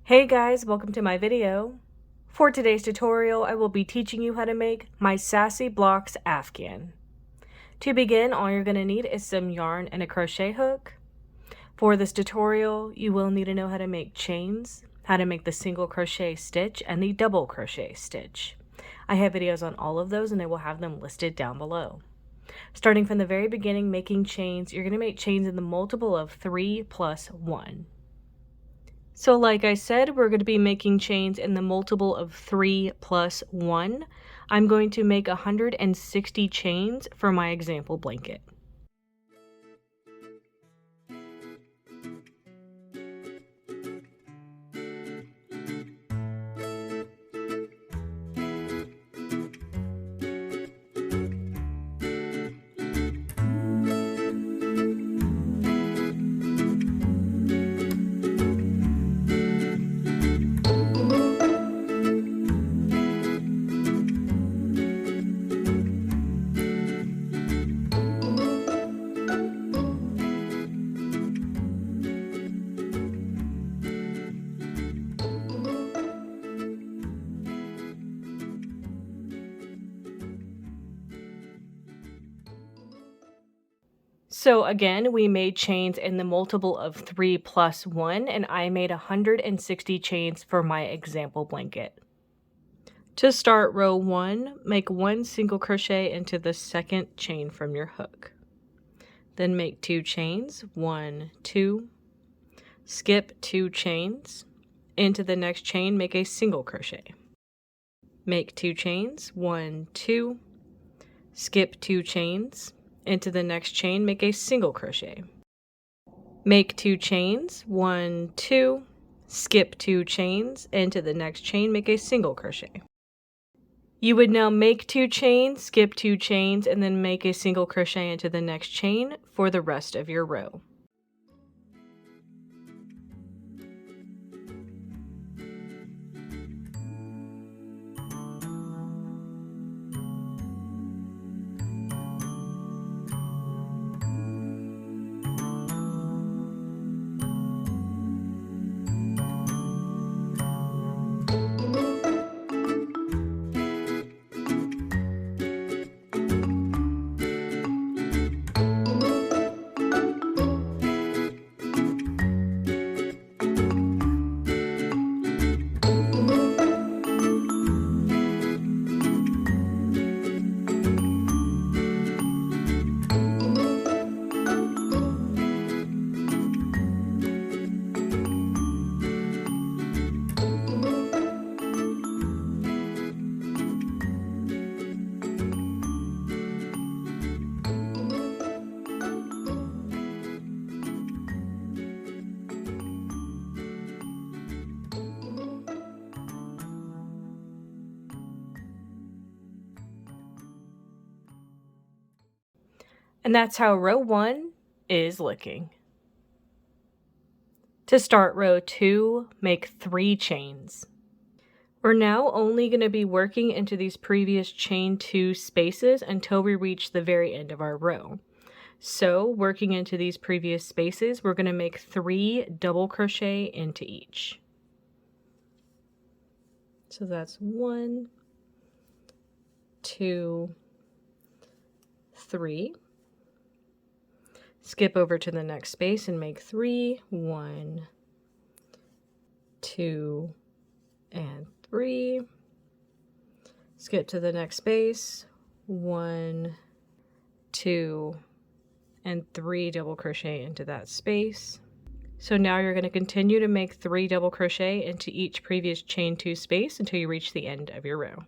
Hey guys, welcome to my video. For today's tutorial, I will be teaching you how to make my Sassy Blocks Afghan. To begin, all you're going to need is some yarn and a crochet hook. For this tutorial, you will need to know how to make chains, how to make the single crochet stitch, and the double crochet stitch. I have videos on all of those and I will have them listed down below. Starting from the very beginning, making chains, you're going to make chains in the multiple of 3 plus 1. So like I said, we're going to be making chains in the multiple of 3 plus 1. I'm going to make 160 chains for my example blanket. So again, we made chains in the multiple of 3 plus 1, and I made 160 chains for my example blanket. To start row 1, make 1 single crochet into the second chain from your hook. Then make 2 chains, 1, 2, skip 2 chains, into the next chain make a single crochet. Make 2 chains, 1, 2, skip 2 chains, into the next chain make a single crochet. Make 2 chains, 1, 2, skip 2 chains, into the next chain make a single crochet. You would now make 2 chains, skip 2 chains, and then make a single crochet into the next chain for the rest of your row. And that's how row 1 is looking. To start row 2, make 3 chains. We're now only going to be working into these previous chain 2 spaces until we reach the very end of our row. So working into these previous spaces, we're going to make 3 double crochet into each. So that's 1, 2, 3. Skip over to the next space and make 3, 1, 2, and 3. Skip to the next space, 1, 2, and 3 double crochet into that space. So now you're going to continue to make 3 double crochet into each previous chain 2 space until you reach the end of your row.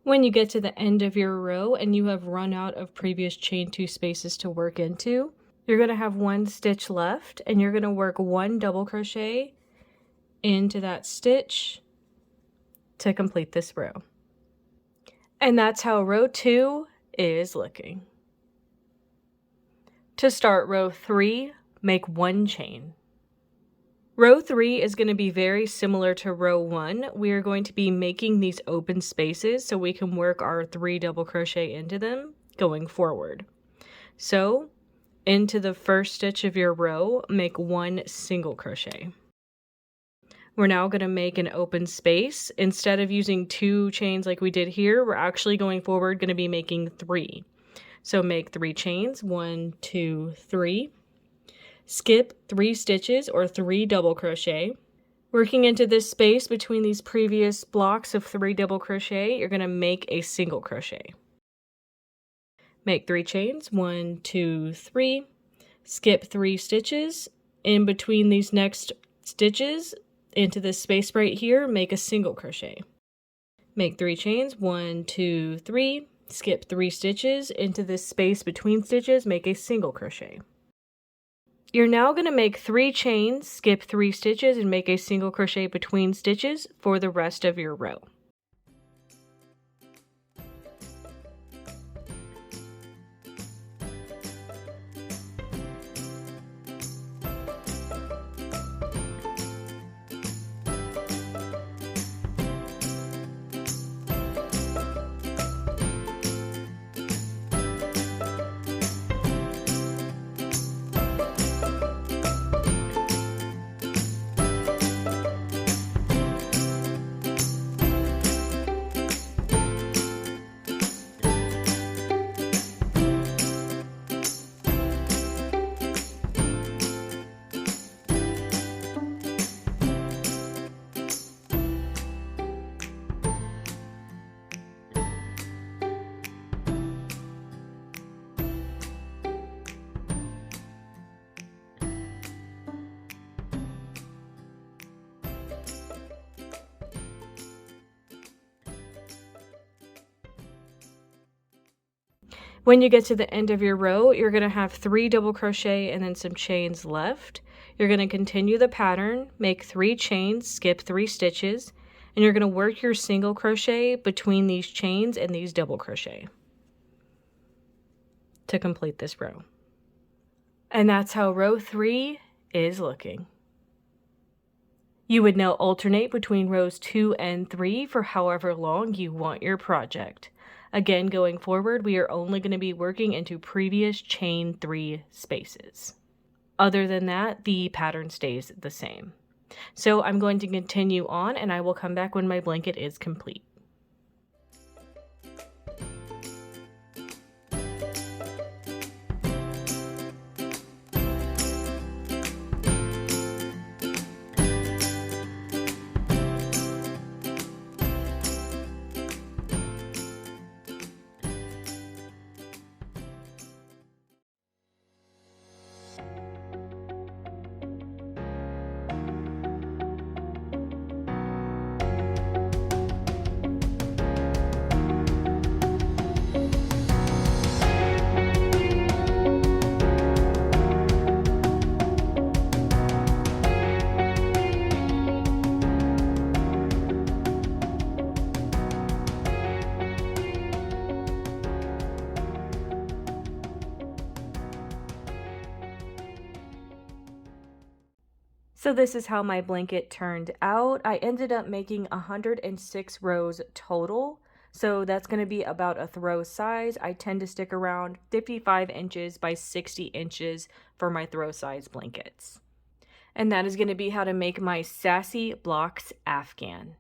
When you get to the end of your row and you have run out of previous chain 2 spaces to work into, you're going to have 1 stitch left and you're going to work 1 double crochet into that stitch to complete this row. And that's how row 2 is looking. To start row 3, make 1 chain. Row 3 is going to be very similar to row 1. We are going to be making these open spaces so we can work our 3 double crochet into them going forward. So, into the first stitch of your row, make 1 single crochet. We're now going to make an open space. Instead of using 2 chains like we did here, we're actually going forward going to be making 3. So make 3 chains, 1, 2, 3. Skip 3 stitches or 3 double crochet. Working into this space between these previous blocks of 3 double crochet, you're going to make a single crochet. Make 3 chains, 1, 2, 3. Skip 3 stitches. In between these next stitches, into this space right here, make a single crochet. Make 3 chains, 1, 2, 3. Skip 3 stitches. Into this space between stitches, make a single crochet. You're now going to make 3 chains, skip 3 stitches, and make a single crochet between stitches for the rest of your row. When you get to the end of your row, you're going to have 3 double crochet and then some chains left. You're going to continue the pattern, make 3 chains, skip 3 stitches, and you're going to work your single crochet between these chains and these double crochet to complete this row. And that's how row 3 is looking. You would now alternate between rows 2 and 3 for however long you want your project. Again, going forward, we are only going to be working into previous chain 3 spaces. Other than that, the pattern stays the same. So I'm going to continue on and I will come back when my blanket is complete. So this is how my blanket turned out. I ended up making 106 rows total. So that's going to be about a throw size. I tend to stick around 55 inches by 60 inches for my throw size blankets. And that is going to be how to make my Sassy Blocks Afghan.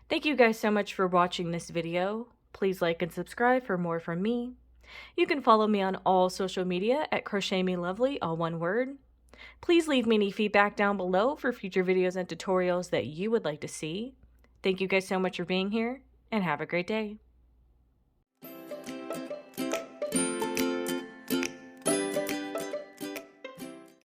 Thank you guys so much for watching this video. Please like and subscribe for more from me. You can follow me on all social media at crochetmelovely, all one word. Please leave me any feedback down below for future videos and tutorials that you would like to see. Thank you guys so much for being here, and have a great day.